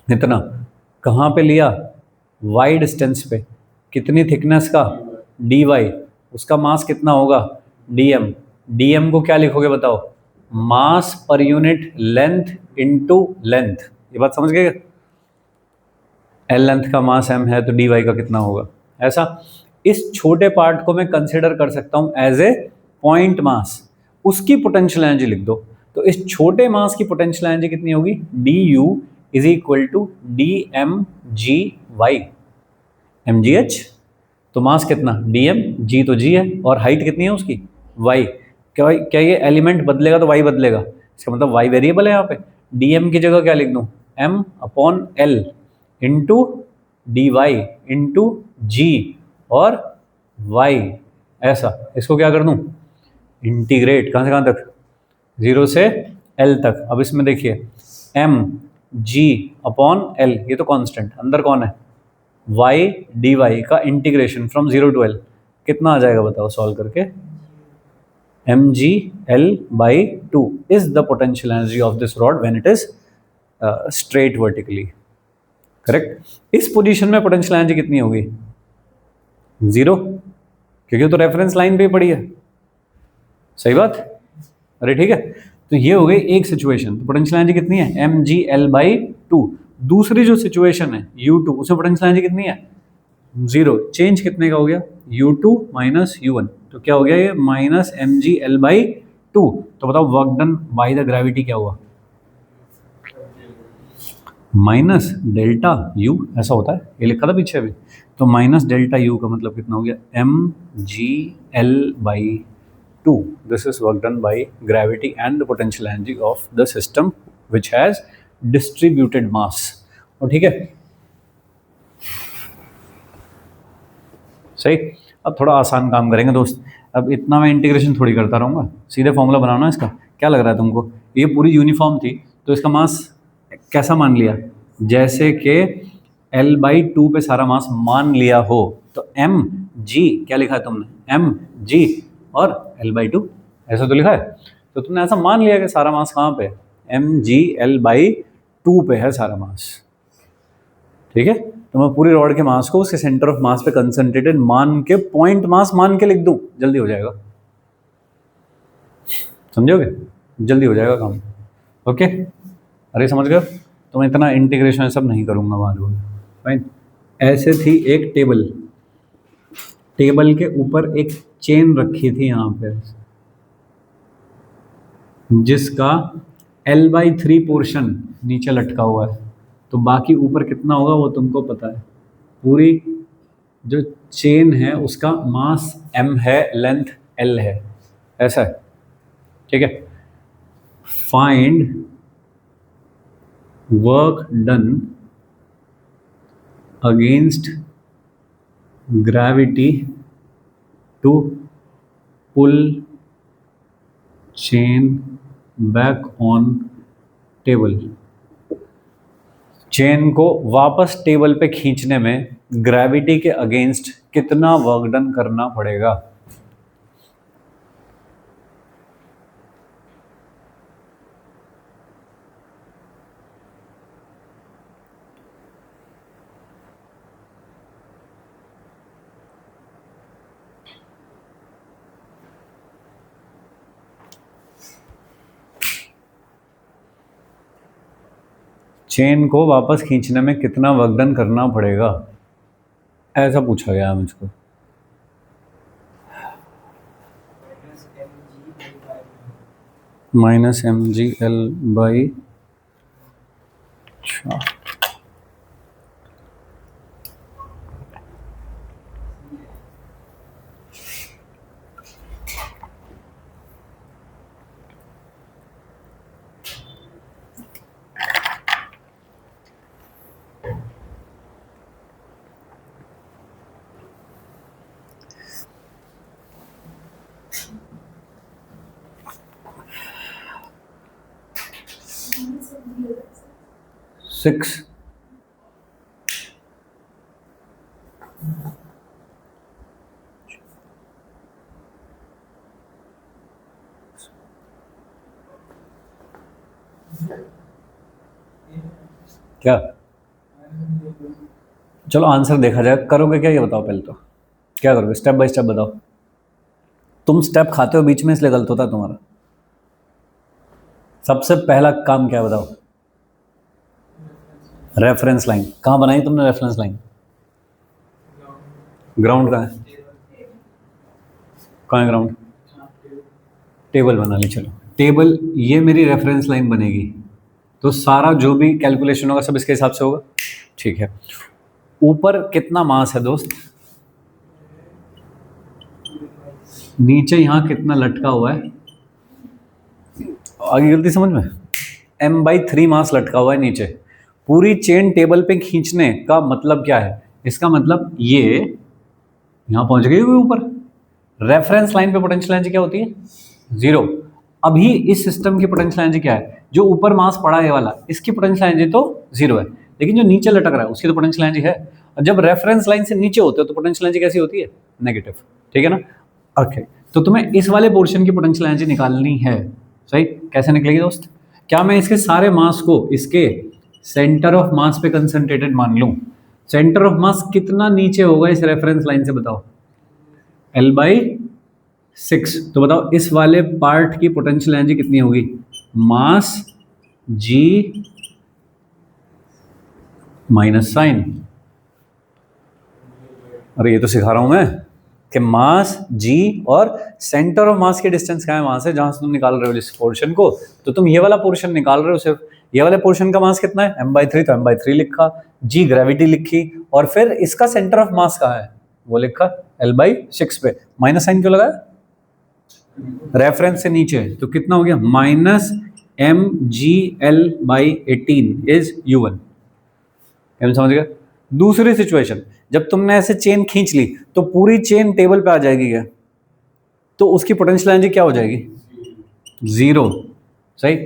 इतना कहाँ पे लिया? वाई डिस्टेंस पे। कितनी थिकनेस का? dy, उसका मास कितना होगा? डीएम, डीएम को क्या लिखोगे बताओ, मास per unit length into length, ये बात समझ गए। एल लेंथ का मास एम है तो डी वाई का कितना होगा, ऐसा। इस छोटे पार्ट को मैं कंसिडर कर सकता हूं एज ए पॉइंट मास, उसकी पोटेंशियल एनर्जी लिख दो। तो इस छोटे मास की पोटेंशियल एनर्जी कितनी होगी, D U is equal to D M G Y, M G H तो मास कितना, डी एम, जी तो जी है, और हाइट कितनी है उसकी, वाई। क्या ये एलिमेंट बदलेगा तो वाई बदलेगा, इसका मतलब वाई वेरिएबल है यहाँ पे। डी एम की जगह क्या लिख दूँ, M upon L into D Y into G और वाई, ऐसा। इसको क्या कर दूँ, इंटीग्रेट, कहाँ से कहाँ तक, 0 से एल तक। अब इसमें देखिए एम जी अपॉन एल, ये तो कांस्टेंट, अंदर कौन है, वाई डी वाई का इंटीग्रेशन फ्रॉम 0 टू एल कितना आ जाएगा बताओ सॉल्व करके, M G L by 2 is the potential energy of this rod when it is straight vertically, correct. इस पोजीशन में पोटेंशियल एनर्जी कितनी होगी, 0, क्योंकि वो तो रेफरेंस लाइन पे ही पड़ी है, सही बात, अरे ठीक है। तो ये हो गई एक सिचुएशन, तो पोटेंशियल एनर्जी कितनी है, एम जी एल बाई 2। दूसरी जो सिचुएशन है U2, उसमें पोटेंशियल एनर्जी कितनी है, 0, चेंज कितने का हो गया, U2 माइनस U1, तो क्या हो गया ये, minus M G L by 2। तो बताओ work done by the gravity क्या हुआ, माइनस डेल्टा U, ऐसा होता है, ये लिखा था पीछे अभी। तो माइनस डेल्टा U का मतलब कितना हो गया, M G L by 2, this is work done by gravity and the potential energy of the system which has distributed mass, और ठीक है, सही। अब थोड़ा आसान काम करेंगे दोस्त, अब इतना मैं इंटीग्रेशन थोड़ी करता रहूँगा, सीधे फॉर्मूला बनाना इसका। क्या लग रहा है तुमको, ये पूरी यूनिफॉर्म थी तो इसका मास कैसा मान लिया, जैसे कि L बाई 2 पे सारा मास मान लिया हो, तो एम जी क्या लिखा है तुमने, एम जी और L बाई 2, ऐसा तो लिखा है। तो तुमने ऐसा मान लिया कि सारा मास कहाँ पे, एम जी एल बाई 2 पे है सारा मास, ठीक है। तो मैं पूरी रॉड के मास को उसके सेंटर ऑफ मास पे कंसंट्रेटेड मान के, पॉइंट मास मान के लिख दूं, जल्दी हो जाएगा, समझोगे, जल्दी हो जाएगा काम, ओके। अरे समझ गए, तो मैं इतना इंटीग्रेशन सब नहीं करूंगा मालूम, फाइन। ऐसे थी एक टेबल, टेबल के ऊपर एक चेन रखी थी यहाँ पे, जिसका L बाई 3 पोर्शन नीचे लटका हुआ है, तो बाकी ऊपर कितना होगा वो तुमको पता है। पूरी जो चेन है उसका मास m है, लेंथ l है, ऐसा है, ठीक है। Find work done against gravity to pull chain back on table, chain को वापस टेबल पे खींचने में ग्रेविटी के अगेंस्ट कितना वर्क डन करना पड़ेगा। चेन को वापस खींचने में कितना वर्क डन करना पड़ेगा, ऐसा पूछा गया मुझको। Minus M G L by, अच्छा सिक्स, क्या, चलो आंसर देखा जाए, करोगे क्या ये बताओ पहले, तो क्या करोगे, स्टेप बाय स्टेप बताओ। तुम स्टेप खाते हो बीच में इसलिए गलत होता है तुम्हारा। सबसे पहला काम क्या बताओ? Reference line. कहाँ बनाई तुमने रेफरेंस लाइन? ग्राउंड कहाँ है? कहाँ है ग्राउंड? टेबल बना ली, चलो टेबल, ये मेरी रेफरेंस लाइन बनेगी, तो सारा जो भी कैलकुलेशन होगा सब इसके हिसाब से होगा। ठीक है, ऊपर कितना मास है दोस्त? नीचे यहाँ कितना लटका हुआ है? आगे गलती समझ में, m/3 मास लटका हुआ है नीचे। पूरी चेन टेबल पे खींचने का मतलब क्या है? इसका मतलब ये यहां पहुंच गई हुई ऊपर। रेफरेंस लाइन पे पोटेंशियल एनर्जी क्या होती है? जीरो। अभी इस सिस्टम की पोटेंशियल एनर्जी क्या है? जो ऊपर मास पड़ा है वाला, इसकी पोटेंशियल एनर्जी तो जीरो है, लेकिन जो नीचे लटक रहा है उसकी तो पोटेंशियल एनर्जी है। और जब रेफरेंस लाइन से नीचे होते हो तो पोटेंशियल एनर्जी कैसी होती है? नेगेटिव। ठीक है ना? ओके, तो तुम्हें इस वाले पोर्शन की पोटेंशियल एनर्जी निकालनी है। सही, कैसे निकलेगी दोस्त? क्या मैं इसके सारे मास को इसके सेंटर ऑफ मास पे कंसंट्रेटेड मान लूं? सेंटर ऑफ मास कितना नीचे होगा इस रेफरेंस लाइन से बताओ? L/6। तो बताओ इस वाले पार्ट की पोटेंशियल एनर्जी कितनी होगी? मास G माइनस साइन। अरे ये तो सिखा रहा हूं मैं कि मास G और सेंटर ऑफ मास की डिस्टेंस क्या है वहां से जहां से तुम निकाल रहे हो जिस पोर्शन को, तो तुम ये वाला पोर्शन निकाल रहे हो, सिर्फ ये वाले पोर्शन का मास कितना है? m/3, तो m/3 लिखा, G ग्रेविटी लिखी, और फिर इसका सेंटर ऑफ मास कहाँ है वो लिखा L/6 पे। माइनस साइन क्यों लगाया? रेफरेंस से नीचे, तो कितना हो गया? -mgl/18 is U1। समझ गया? दूसरी सिचुएशन, जब तुमने ऐसे चेन खींच ली तो पूरी चेन टेबल पे आ जाएगी क्या? तो उसकी पोटेंशियल एनर्जी क्या हो जाएगी? जीरो। सही,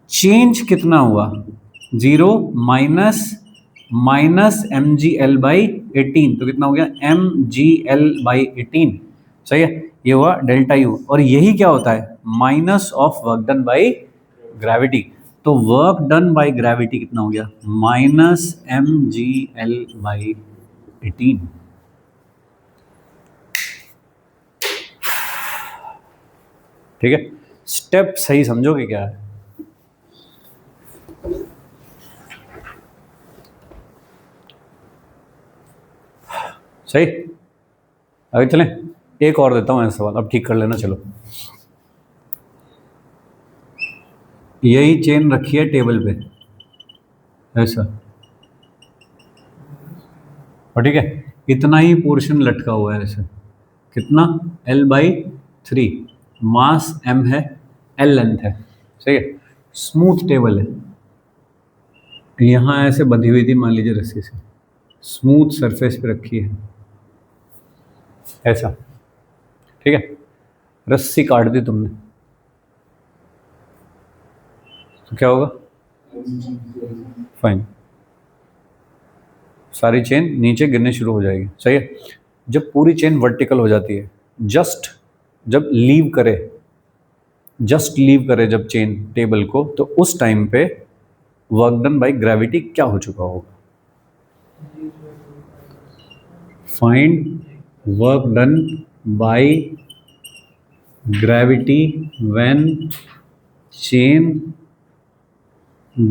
चेंज कितना हुआ? जीरो माइनस -mgl/18, तो कितना हो गया? mgl/18। सही है, ये हुआ डेल्टा यू, और यही क्या होता है? Minus of work done by gravity. तो वर्क डन बाई ग्रेविटी कितना हो गया? -mgl/18। ठीक है, स्टेप सही समझोगे क्या है? सही, आगे चलें। एक और देता हूं ऐसा सवाल, अब ठीक कर लेना। चलो, यही चेन रखी है टेबल पे ऐसा, और ठीक है, इतना ही पोर्शन लटका हुआ है ऐसे। कितना? L/3। मास m है, L लेंथ है। सही है, स्मूथ टेबल है, यहाँ ऐसे बंधी हुई थी मान लीजिए रस्सी से, स्मूथ सरफेस पे रखी है ऐसा। ठीक है, रस्सी काट दी तुमने तो क्या होगा? फाइन, सारी चेन नीचे गिरने शुरू हो जाएगी। सही है, जब पूरी चेन वर्टिकल हो जाती है, जस्ट जब लीव करे जब चेन टेबल को, तो उस टाइम पे वर्क डन बाय ग्रेविटी क्या हो चुका होगा? Find work done by gravity when chain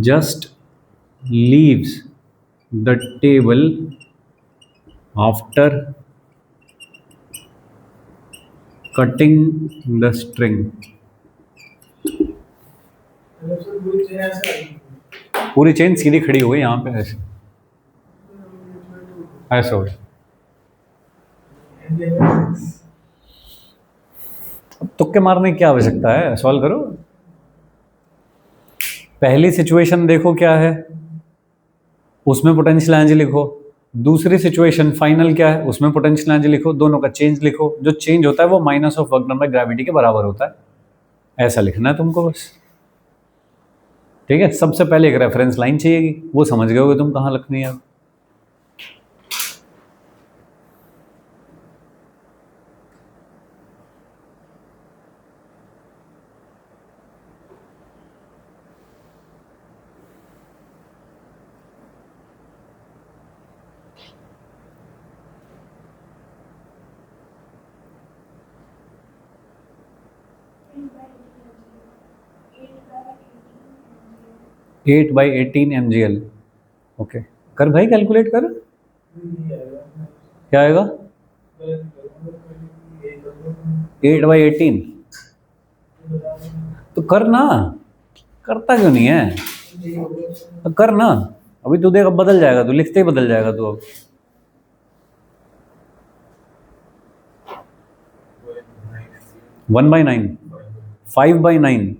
just leaves the table after cutting the string। पूरी चेन सीधी खड़ी हो गई यहाँ पे ऐसे, ऐसा हो गया। अब तुक्के मारने की क्या आवश्यकता है, सॉल्व करो। पहली सिचुएशन देखो क्या है, उसमें पोटेंशियल एनर्जी लिखो। दूसरी सिचुएशन फाइनल क्या है, उसमें पोटेंशियल एनर्जी लिखो। दोनों का चेंज लिखो, जो चेंज होता है वो minus of work done by gravity के बराबर होता है। ऐसा लिखना है तुमको बस। ठीक है, सबसे पहले एक रेफरेंस लाइन चाहिएगी, वो समझ गए होगे तुम कहाँ लिखनी है। 8/18 mgl। ओके, कर भाई, कैलकुलेट कर। क्या आएगा? 8/18। तो कर ना, करता क्यों नहीं है? तो कर ना, अभी तू देख, अब बदल जाएगा, तू लिखते ही बदल जाएगा तू अब। 1/9, 5/9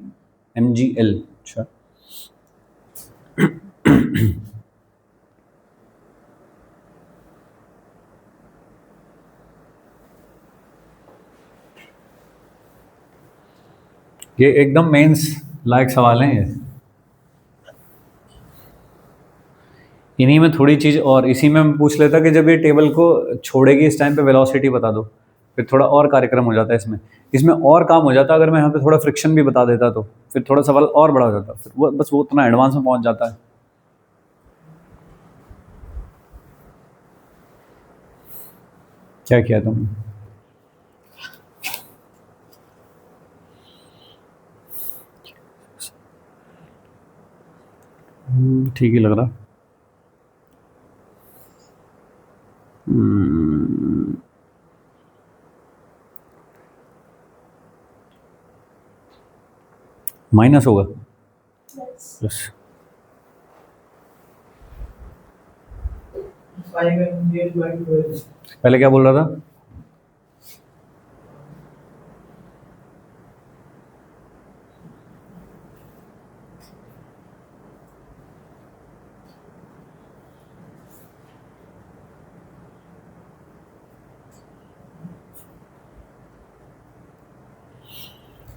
mgl। अच्छा, ये एकदम मेंस लायक सवाल हैं ये। इन्हीं में थोड़ी चीज़ और इसी में मैं पूछ लेता कि जब ये टेबल को छोड़ेगी इस टाइम पे वेलोसिटी बता दो, फिर थोड़ा और कार्यक्रम हो जाता है इसमें। इसमें और काम हो जाता अगर मैं यहाँ पे थोड़ा फ्रिक्शन भी बता देता, तो फिर थोड़ा सवाल और बड़ा हो जाता, फिर वो बस वो उतना एडवांस में पहुंच जाता है। क्या किया तुमने? ठीक ही लग रहा। माइनस होगा प्लस। 5 पहले क्या बोल रहा था?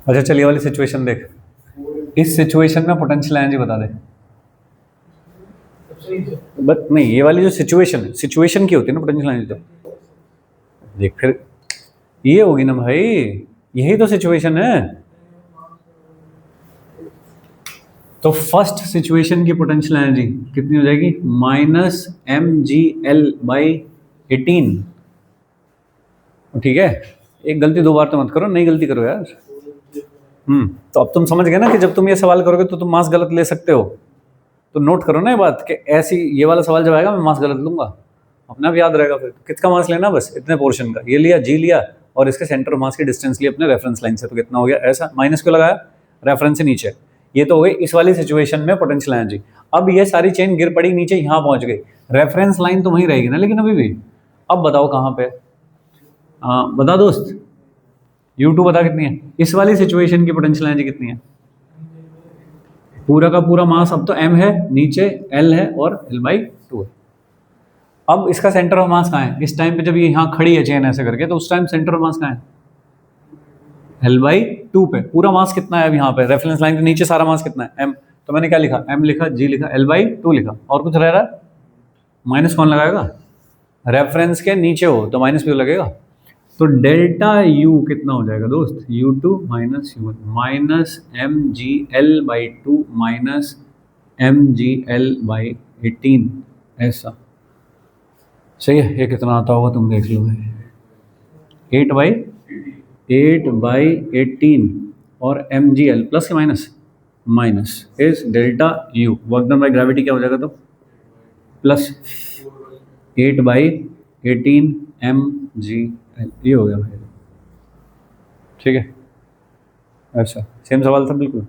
अच्छा चलिए, वाली सिचुएशन देख। इस सिचुएशन में पोटेंशियल एनर्जी बता दे। बट नहीं, ये वाली जो सिचुएशन है, सिचुएशन की होती है ना पोटेंशियल एनर्जी। तो देख फिर, ये होगी ना भाई, यही तो सिचुएशन है। तो फर्स्ट सिचुएशन की पोटेंशियल एनर्जी कितनी हो जाएगी? -mgl/18। ठीक है, एक गलती दो बार तो मत करो, नई गलती करो यार। तो अब तुम समझ गए ना कि जब तुम ये सवाल करोगे तो तुम मास गलत ले सकते हो। तो नोट करो ना ये बात कि ऐसी, ये वाला सवाल जब आएगा मैं मास गलत लूंगा, अपने आप याद रहेगा। फिर किसका मास लेना? बस इतने पोर्शन का, ये लिया जी लिया, और इसके सेंटर ऑफ मास की डिस्टेंस ली अपने रेफरेंस लाइन से, तो कितना हो गया? ऐसा माइनस क्यों लगाया? रेफरेंस से नीचे। ये तो हो गई इस वाली सिचुएशन में पोटेंशियल एनर्जी। अब ये सारी चेन गिर पड़ी नीचे, यहाँ पहुंच गई, रेफरेंस लाइन तो वहीं रहेगी ना लेकिन अभी भी। अब बताओ कहाँ पे? हाँ बता दोस्त, U2 बता कितनी है? इस वाली सिचुएशन की पोटेंशियल एनर्जी कितनी है? पूरा का पूरा मास अब तो m है, नीचे l है और l/2 है। अब इसका सेंटर ऑफ मास कहाँ है? इस टाइम पे जब ये यहाँ खड़ी है चेन ऐसे करके, तो उस टाइम सेंटर ऑफ मास कहाँ है? l/2 पे। पूरा मास कितना है अब यहाँ पे? रेफरेंस लाइन के नीचे सारा मास कितना है? m। तो मैंने क्या लिखा? m लिखा, g लिखा, l/2 लिखा, और कुछ रह रहा है? माइनस कौन लगाएगा? रेफरेंस के नीचे हो तो माइनस क्यों लगेगा? तो डेल्टा U कितना हो जाएगा दोस्त? U2 minus U1 minus mgl/2 minus mgl/18। ऐसा सही है। ये कितना आता होगा तुम देख लो। 8/18 और mgl प्लस के minus, minus is delta U। Work done by gravity क्या हो जाएगा? तो प्लस 8/18 mgl, ये हो गया भाई। ठीक है, अच्छा सेम सवाल था बिल्कुल।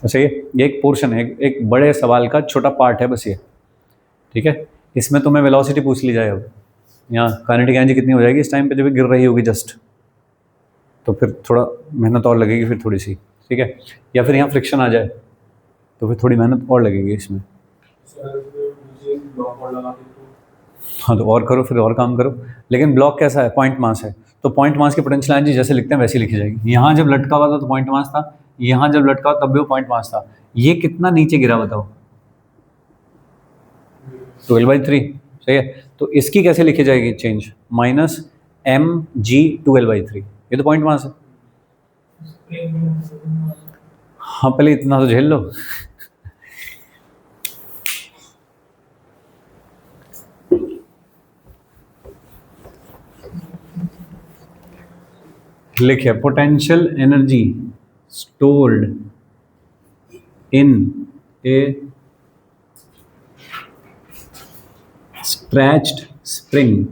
अच्छा ये एक पोर्शन है, एक बड़े सवाल का छोटा पार्ट है बस ये। ठीक है, इसमें तुम्हें वेलोसिटी पूछ ली जाए। अब यहाँ काइनेटिक एनर्जी कितनी हो जाएगी इस टाइम पे जब गिर रही होगी जस्ट, तो फिर थोड़ा मेहनत और लगेगी फिर थोड़ी सी। ठीक है, या फिर यहाँ फ्रिक्शन आ जाए तो फिर थोड़ी मेहनत और लगेगी इसमें। हाँ तो और करो, फिर और काम करो। लेकिन ब्लॉक कैसा है? पॉइंट मास है, तो पॉइंट मास की पोटेंशियल एनर्जी जैसे लिखते हैं वैसे लिखी जाएगी। यहाँ जब लटका हुआ था तो पॉइंट मास था, यहाँ जब लटका तब भी वो पॉइंट मास था। ये कितना नीचे गिरा बताओ? 12/3। सही है, तो इसकी कैसे लिखी जाएगी चेंज? -mg/12/3। ये तो पॉइंट मास है। हाँ पहले इतना तो झेल लो। लिखे potential energy stored in A stretched spring,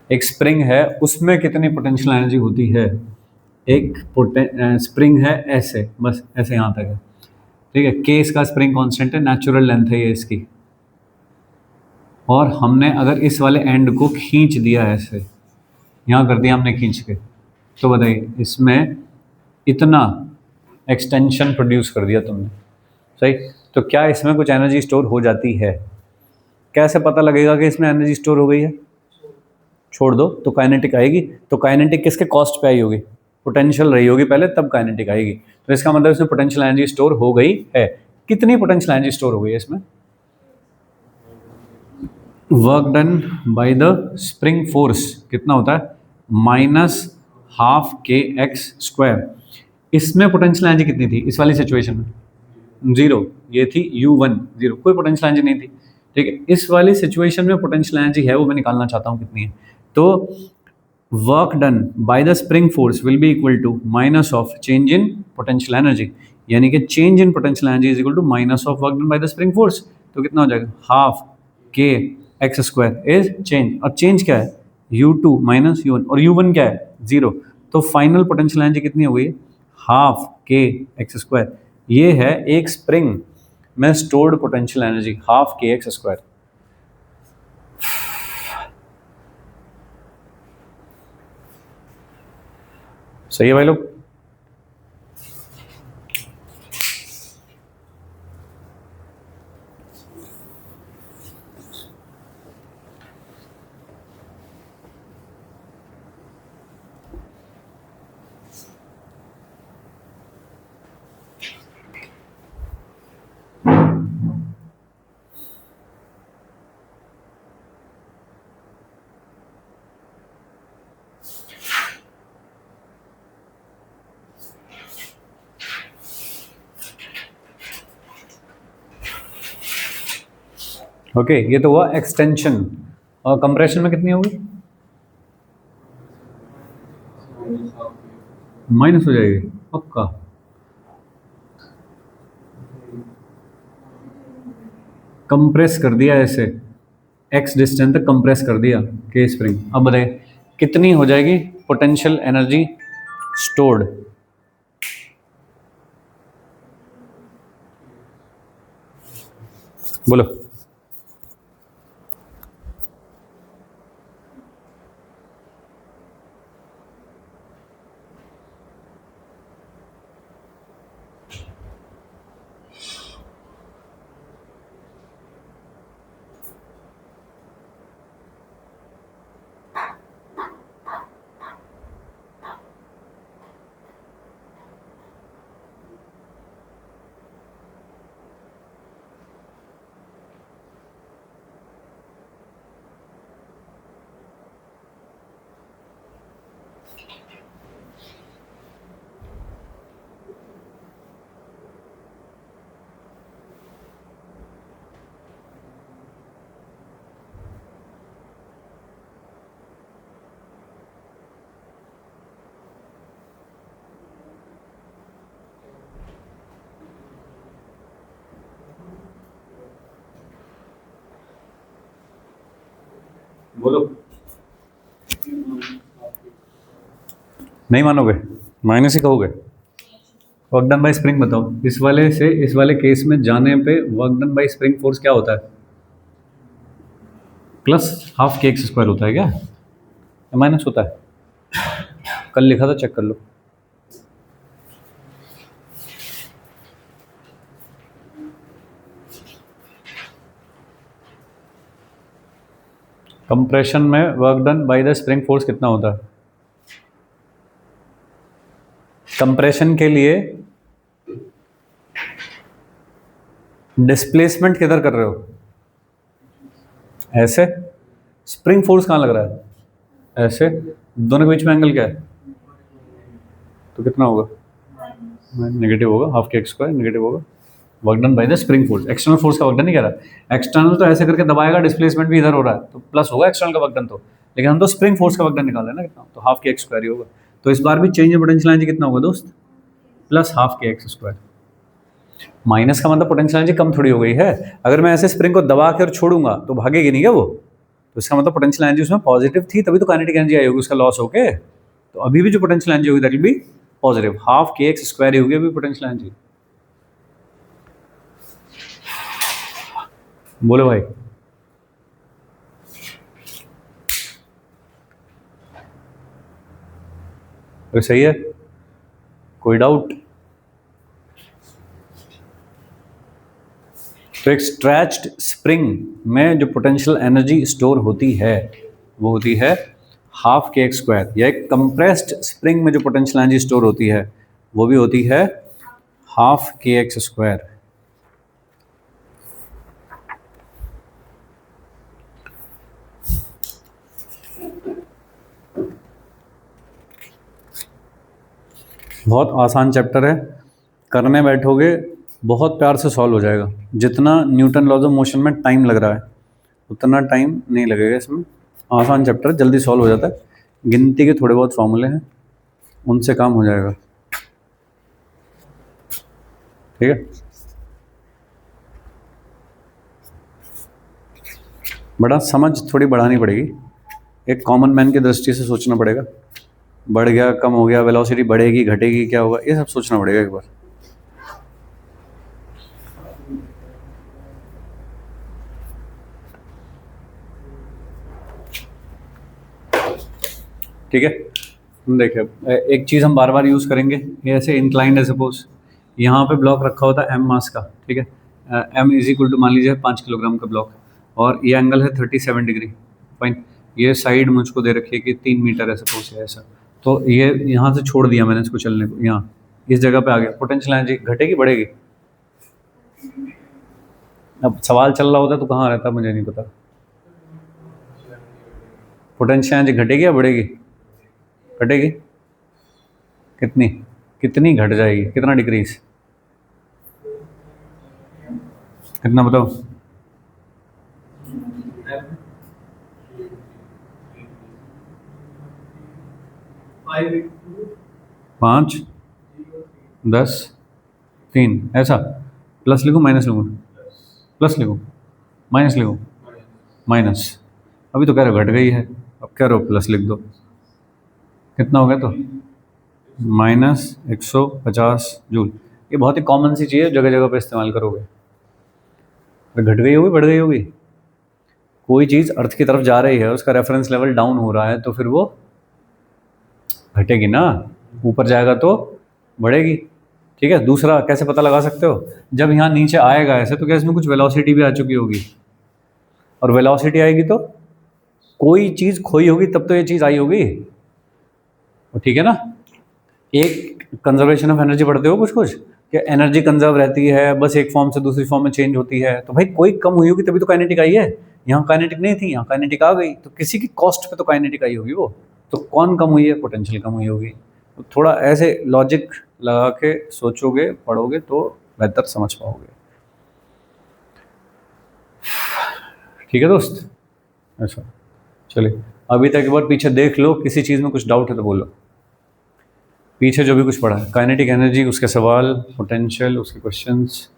एक स्प्रिंग है उसमें कितनी पोटेंशियल एनर्जी होती है। एक स्प्रिंग है ऐसे, बस ऐसे यहाँ तक है, ठीक है। के इसका स्प्रिंग कांस्टेंट है, नेचुरल लेंथ है ये इसकी, और हमने अगर इस वाले एंड को खींच दिया ऐसे, यहाँ कर दिया हमने खींच के, तो बताइए इसमें इतना एक्सटेंशन प्रोड्यूस कर दिया तुमने, सही। तो क्या इसमें कुछ एनर्जी स्टोर हो जाती है? कैसे पता लगेगा कि इसमें एनर्जी स्टोर हो गई है? छोड़ दो, तो काइनेटिक आएगी। तो काइनेटिक किसके कॉस्ट पे आई होगी? पोटेंशियल रही होगी पहले, तब काइनेटिक आएगी। तो इसका मतलब इसमें पोटेंशियल एनर्जी स्टोर हो गई है। कितनी पोटेंशियल एनर्जी स्टोर हो गई है इसमें? Work done by the spring force कितना होता है? -12 kx²। इसमें पोटेंशियल एनर्जी कितनी थी इस वाली सिचुएशन में? 0। ये थी U1 0, कोई पोटेंशियल एनर्जी नहीं थी, ठीक है। इस वाली सिचुएशन में पोटेंशियल एनर्जी है, वो मैं निकालना चाहता हूँ कितनी है। तो work done by the spring force will be equal to minus of change in potential energy, यानी कि change in potential energy is equal to minus of work done by the spring force. तो कितना हो जाएगा? 12 kx² is change, और change क्या है? U2 minus U1, और U1 क्या है? 0। तो फाइनल पोटेंशियल एनर्जी कितनी हो गई? 12 kx²। ये है एक स्प्रिंग में स्टोर्ड पोटेंशियल एनर्जी 12 kx²। सही है भाई लोग? ओके, ये तो हुआ एक्सटेंशन। और कंप्रेशन में कितनी होगी? माइनस हो जाएगी पक्का। कंप्रेस कर दिया ऐसे, एक्स डिस्टेंस तक कंप्रेस कर दिया के स्प्रिंग। अब बताइए कितनी हो जाएगी पोटेंशियल एनर्जी स्टोर्ड? बोलो। बोलो। नहीं मानोगे? माइनस ही कहोगे? वर्क डन बाय स्प्रिंग बताओ, इस वाले से इस वाले केस में जाने पे work done bye spring force क्या होता है? +12 kx² होता है क्या? माइनस होता है? कल लिखा था, चेक कर लो। कंप्रेशन में work done by the spring force कितना होता है? कंप्रेशन के लिए डिस्प्लेसमेंट किधर कर रहे हो? ऐसे। स्प्रिंग फोर्स कहाँ लग रहा है? ऐसे। दोनों के बीच में एंगल क्या है? तो कितना होगा? नेगेटिव होगा। 12 kx² नेगेटिव होगा। Work done by the spring force, external force का वर्क डन नहीं कह रहा। एक्सटर्नल तो ऐसे करके दबाएगा, डिस्प्लेसमेंट भी इधर हो रहा है, तो प्लस होगा एक्सटर्नल का वर्क डन तो, लेकिन हम तो स्प्रिंग फोर्स का वर्क डन निकाल रहे हैं ना कितना, तो 12 kx² ही होगा। तो इस बार भी चेंज इन पोटेंशियल एनर्जी कितना होगा दोस्त? प्लस हाफ के एक्स स्क्वायर। माइनस का मतलब पोटेंशियल एनर्जी कम थोड़ी हो गई है। अगर मैं ऐसे स्प्रिंग को दबा कर छोड़ूंगा तो भागेगी नहीं क्या वो, तो इसका मतलब पोटेंशियल एनर्जी उसमें पॉजिटिव थी, तभी तो काइनेटिक एनर्जी आई होगी उसका लॉस होके। तो अभी भी जो पोटेंशियल एनर्जी होगी that will be positive, half के एक्स स्क्वायर ही होगी अभी पोटेंशियल एनर्जी। बोलो भाई। तो सही है, कोई डाउट? तो एक स्ट्रेच्ड स्प्रिंग में जो पोटेंशियल एनर्जी स्टोर होती है वो होती है हाफ के एक्स स्क्वायर, या एक कंप्रेस्ड स्प्रिंग में जो पोटेंशियल एनर्जी स्टोर होती है वो भी होती है हाफ के एक्स स्क्वायर। बहुत आसान चैप्टर है, करने बैठोगे बहुत प्यार से सॉल्व हो जाएगा। जितना न्यूटन लॉज ऑफ मोशन में टाइम लग रहा है उतना टाइम नहीं लगेगा इसमें। आसान चैप्टर है, जल्दी सॉल्व हो जाता है। गिनती के थोड़े बहुत फॉर्मूले हैं, उनसे काम हो जाएगा। ठीक है, बड़ा समझ थोड़ी बढ़ानी पड़ेगी, एक कॉमन मैन की दृष्टि से सोचना पड़ेगा। बढ़ गया, कम हो गया, वेलोसिटी बढ़ेगी घटेगी, क्या होगा, ये सब सोचना पड़ेगा एक बार। ठीक है, देखिए एक चीज़ हम बार बार यूज़ करेंगे, ये ऐसे इंक्लाइंड है सपोज, यहाँ पे ब्लॉक रखा होता है एम मास का, ठीक है, एम इज इक्वल टू मान लीजिए 5 किलोग्राम का ब्लॉक, और ये एंगल है 37 डिग्री, फाइन। ये साइड मुझको दे रखी है कि 3 मीटर है सपोज है ऐसा, तो ये यहाँ से छोड़ दिया मैंने इसको चलने को, यहाँ इस जगह पे आ गया, पोटेंशियल एनर्जी घटेगी बढ़ेगी? अब सवाल चल रहा होता तो कहाँ रहता मुझे नहीं पता। पोटेंशियल एनर्जी घटेगी या बढ़ेगी? घटेगी। कितनी कितनी घट जाएगी, कितना डिक्रीज, कितना बताओ? 5, 10, 3 ऐसा? प्लस लिखूँ माइनस लिखूँ? प्लस लिखूँ माइनस लिखूँ? माइनस। अभी तो कह रहे हो घट गई है, अब कह रहे हो प्लस लिख दो, कितना हो गया तो? -150 जूल। ये बहुत ही कॉमन सी चीज़ है, जगह जगह पे इस्तेमाल करोगे। तो घट गई होगी बढ़ गई होगी? कोई चीज़ अर्थ की तरफ जा रही है, उसका रेफरेंस लेवल डाउन हो रहा है तो फिर वो घटेगी ना, ऊपर जाएगा तो बढ़ेगी। ठीक है, दूसरा कैसे पता लगा सकते हो, जब यहाँ नीचे आएगा ऐसे तो क्या इसमें कुछ वेलोसिटी भी आ चुकी होगी, और वेलोसिटी आएगी तो कोई चीज़ खोई होगी तब तो ये चीज़ आई होगी। ठीक है ना, एक कंजर्वेशन ऑफ एनर्जी पढ़ते हो कुछ कुछ, कि एनर्जी कंजर्व रहती है, बस एक फॉर्म से दूसरी फॉर्म में चेंज होती है, तो भाई कोई कम हुई होगी तभी तो काइनेटिक आई है। यहाँ काइनेटिक नहीं थी, यहाँ काइनेटिक आ गई, तो किसी की कॉस्ट पे तो काइनेटिक आई होगी वो। तो कौन कम हुई है? पोटेंशियल कम हुई होगी। तो थोड़ा ऐसे लॉजिक लगा के सोचोगे पढ़ोगे तो बेहतर समझ पाओगे। ठीक है दोस्त, अच्छा चलिए अभी तक एक बार पीछे देख लो, किसी चीज़ में कुछ डाउट है तो बोलो। पीछे जो भी कुछ पढ़ा है, काइनेटिक एनर्जी, उसके सवाल, पोटेंशियल, उसके क्वेश्चंस,